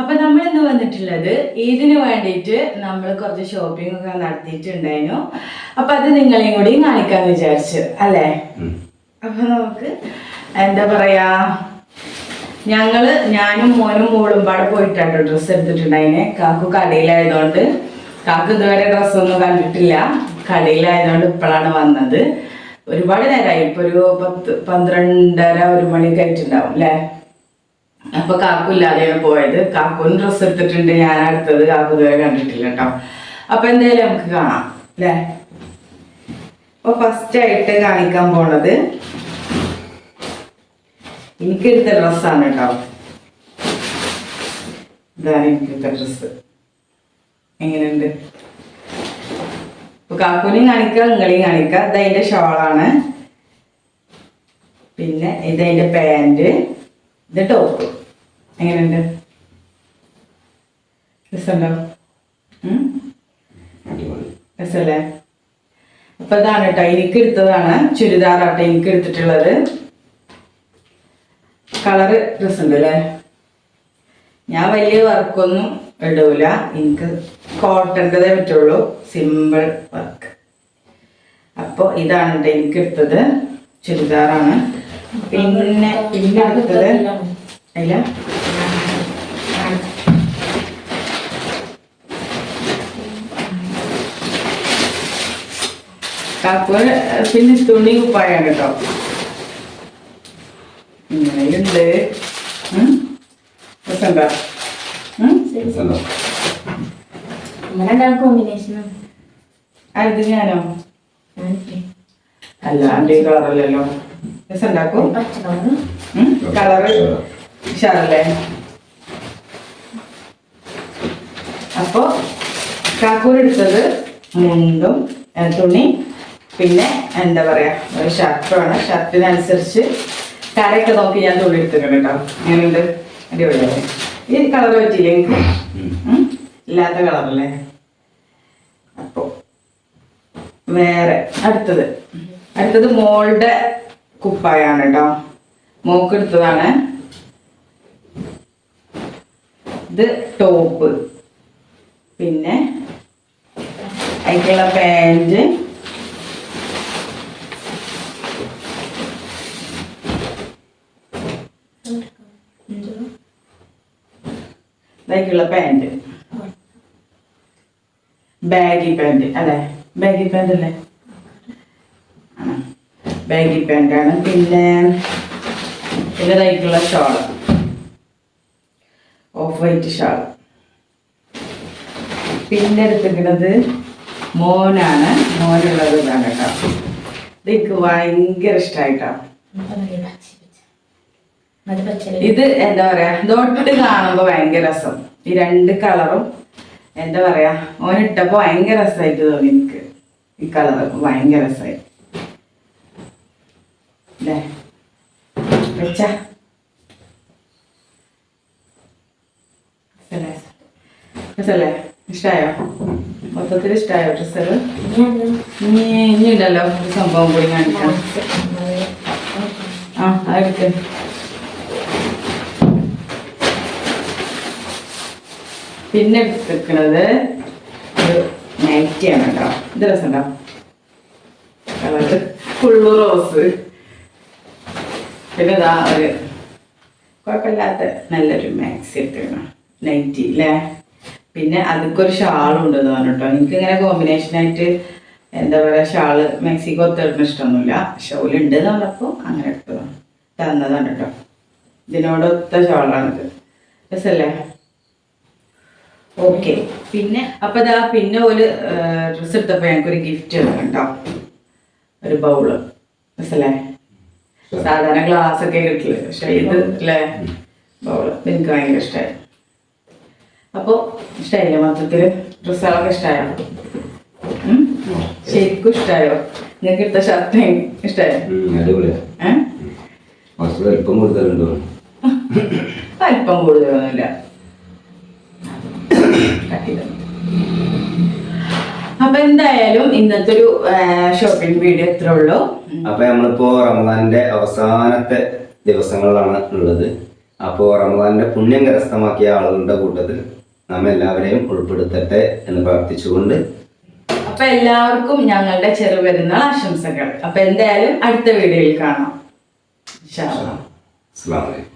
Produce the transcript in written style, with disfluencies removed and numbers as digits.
അപ്പൊ നമ്മൾ ഇന്ന് വന്നിട്ടുള്ളത് ഇതിന് വേണ്ടിയിട്ട് നമ്മൾ കുറച്ച് ഷോപ്പിംഗ് ഒക്കെ നടത്തിയിട്ടുണ്ടായിരുന്നു. അപ്പൊ അത് നിങ്ങളെയും കൂടി കാണിക്കാന്ന് വിചാരിച്ചു അല്ലേ. അപ്പൊ നമുക്ക് എന്താ പറയാ, ഞാനും മോനും മോളും പാടെ പോയിട്ടാട്ടോ ഡ്രസ്സ് എടുത്തിട്ടുണ്ടായിനെ. കാക്കു കടയിലായതുകൊണ്ട് കാക്കു ഇതുവരെ ഡ്രസ്സൊന്നും കണ്ടിട്ടില്ല. കടയിലായതുകൊണ്ട് ഇപ്പോഴാണ് വന്നത്. ഒരുപാട് നേരമായി, ഇപ്പൊ ഒരു 12:30 മണിയൊക്കെ ആയിട്ടുണ്ടാവും അല്ലേ. അപ്പൊ കാക്കു ഇല്ലാതെയാണ് പോയത്. കാക്കുവിന് ഡ്രസ്സ് എടുത്തിട്ടുണ്ട്, ഞാൻ അടുത്തത് കാക്കു ഇതുവരെ കണ്ടിട്ടില്ല കേട്ടോ. അപ്പൊ എന്തായാലും നമുക്ക് കാണാം അല്ലേ. അപ്പൊ ഫസ്റ്റ് ആയിട്ട് കാണിക്കാൻ പോണത് എനിക്കെടുത്ത ഡ്രസ്സാണ് കേട്ടോ. ഇതാണ് എനിക്കെടുത്ത ഡ്രസ്സ്. എങ്ങനെയുണ്ട്? ഇപ്പൊ കാക്കുവിനെയും കാണിക്കാം, നിങ്ങളെയും കാണിക്കാം. ഇതതിന്റെ ഷോളാണ്, പിന്നെ ഇതതിന്റെ പാൻറ്, ഇത് ടോപ്പ്. എങ്ങനെയുണ്ട്? രസമുണ്ടോ? രസല്ലേ? അപ്പൊ ഇതാണ് കേട്ടോ എനിക്ക് എടുത്തതാണ്. ചുരിദാറാട്ടോ എനിക്ക് എടുത്തിട്ടുള്ളത്. കളറ് രസമുണ്ട് അല്ലേ. ഞാൻ വലിയ വർക്കൊന്നും ഇടൂല, എനിക്ക് കോട്ടൻ്റെതേ പറ്റുള്ളൂ, സിമ്പിൾ വർക്ക്. അപ്പോൾ ഇതാണ് കേട്ടോ എനിക്ക് എടുത്തത്, ചുരിദാറാണ്. പിന്നെ എടുത്തത് അല്ല കാക്കുന് പിന്നെ തുണി കുപ്പായാണ് കേട്ടോ. ഇങ്ങനെയുണ്ട്. രസമുണ്ടോ? അത് ഞാനോ അല്ലാണ്ട് ഈ കളറല്ലല്ലോ. രസമുണ്ടാക്കും. കളറ് ഉഷാറല്ലേ. അപ്പൊ കാക്കൂരെടുത്തത് മുണ്ടും തുണി, പിന്നെ എന്താ പറയാ ഒരു ഷർട്ടുമാണ്. ഷർട്ടിനനുസരിച്ച് കരയൊക്കെ നോക്കി ഞാൻ തുണി എടുത്തിട്ടുണ്ട് കേട്ടോ. അങ്ങനെയുണ്ട്, അടിപൊളിയല്ലേ. ഈ കളർ പറ്റിയില്ലേ എനിക്ക്? ഇല്ലാത്ത കളറല്ലേ. അപ്പോ വേറെ അടുത്തത് മോളുടെ കുപ്പായാണ് കേട്ടോ. മോക്ക് എടുത്തതാണ്. ഇത് ടോപ്പ്, പിന്നെ അതിനുള്ള പാൻറ്, ഇതായിട്ടുള്ള പാൻറ്, ബാഗി പാൻറ് അല്ലേ. ബാഗി പാൻറ് അല്ലേ, ബാഗി പാൻറ്റാണ്. പിന്നെ ഇതായിട്ടുള്ള ഷാള്, ഓഫ് വൈറ്റ് ഷാൾ. പിന്നെ എടുത്തിരിക്കുന്നത് മോനാണ്. മോനുള്ളത് ഇതാണ് കേട്ടോ. ഇത് എനിക്ക് ഭയങ്കര ഇഷ്ടമായിട്ടോ. ഇത് എന്താ പറയാ, ഇതോട്ട് കാണുമ്പോ ഭയങ്കര രസം. ഈ രണ്ട് കളറും എന്താ പറയാ, ഓനിട്ടപ്പോ ഭയങ്കര രസമായിട്ട് തോന്നി എനിക്ക്. ഈ കളറ് ഭയങ്കര രസമായി അല്ലേ. വെച്ച രസല്ലേ? ഇഷ്ടായോ? മൊത്തത്തിൽ ഇഷ്ടായോ ഡ്രസ്സുകൾ? ഇനി ഉണ്ടല്ലോ ഒരു സംഭവം കൂടി കാണിക്കാം. അതെടുക്ക്. പിന്നെ എടുത്തിരിക്കുന്നത് ഒരു നൈറ്റിയാണ് കേട്ടോ. ഇത് രസമുണ്ടോ? Colour full rose. പിന്നെ ഇതാ ഒരു കുഴപ്പമില്ലാത്ത നല്ലൊരു മാക്സി എടുത്തിരുന്നു, നൈറ്റി അല്ലേ. പിന്നെ അതൊക്കെ ഒരു ഷാളും ഉണ്ടെന്ന് പറഞ്ഞു കേട്ടോ. എനിക്കിങ്ങനെ കോമ്പിനേഷനായിട്ട് എന്താ പറയുക, ഷാള് മാക്സിക്ക് ഒത്തിടുന്ന ഇഷ്ടമൊന്നുമില്ല. ഷോളുണ്ടെന്ന് പറഞ്ഞപ്പോൾ അങ്ങനെ എടുത്തതാണ്, തന്നതാണ് കേട്ടോ. ഇതിനോടൊത്ത ഷാളാണിത്. രസല്ലേ? ഓക്കെ. പിന്നെ അപ്പം ഇതാ പിന്നെ ഒരു ഡ്രസ്സ് എടുത്തപ്പോൾ ഞങ്ങൾക്കൊരു ഗിഫ്റ്റ് കേട്ടോ, ഒരു ബൗള്. രസല്ലേ? സാധാരണ ഗ്ലാസ് ഒക്കെ കിട്ടില്ല, പക്ഷെ ഇത് അല്ലേ ബൗള്. എനിക്ക് ഭയങ്കര ഇഷ്ടമായി. അപ്പോൾ ഇഷ്ടമായില്ലേ മൊത്തത്തില്? ഡ്രസ്സുകളൊക്കെ ഇഷ്ടമായോ? ശരിക്കും ഇഷ്ടമായോ? നിങ്ങൾക്ക് എടുത്ത ഷർട്ട് ഇഷ്ടമായോ? അല്പം കൂടുതലൊന്നുമില്ല. അപ്പൊ എന്തായാലും ഇന്നത്തെ ഒരു ഷോപ്പിംഗ് വീഡിയോ എത്ര ഉള്ളൂ. അപ്പൊ നമ്മളിപ്പോ റമദാനിന്റെ അവസാനത്തെ ദിവസങ്ങളിലാണ് ഉള്ളത്. അപ്പോൾ റമദാനിന്റെ പുണ്യം കരസ്ഥമാക്കിയ ആളുകളുടെ കൂട്ടത്തിൽ നാം എല്ലാവരെയും ഉൾപ്പെടുത്തട്ടെ എന്ന് പ്രാർത്ഥിച്ചുകൊണ്ട് അപ്പൊ എല്ലാവർക്കും ഞങ്ങളുടെ ചെറുപെരുന്നാൾ ആശംസകൾ. അപ്പൊ എന്തായാലും അടുത്ത വീഡിയോയിൽ കാണാം. ഇൻഷാ അല്ലാഹ്. അസ്സലാമു അലൈക്കും.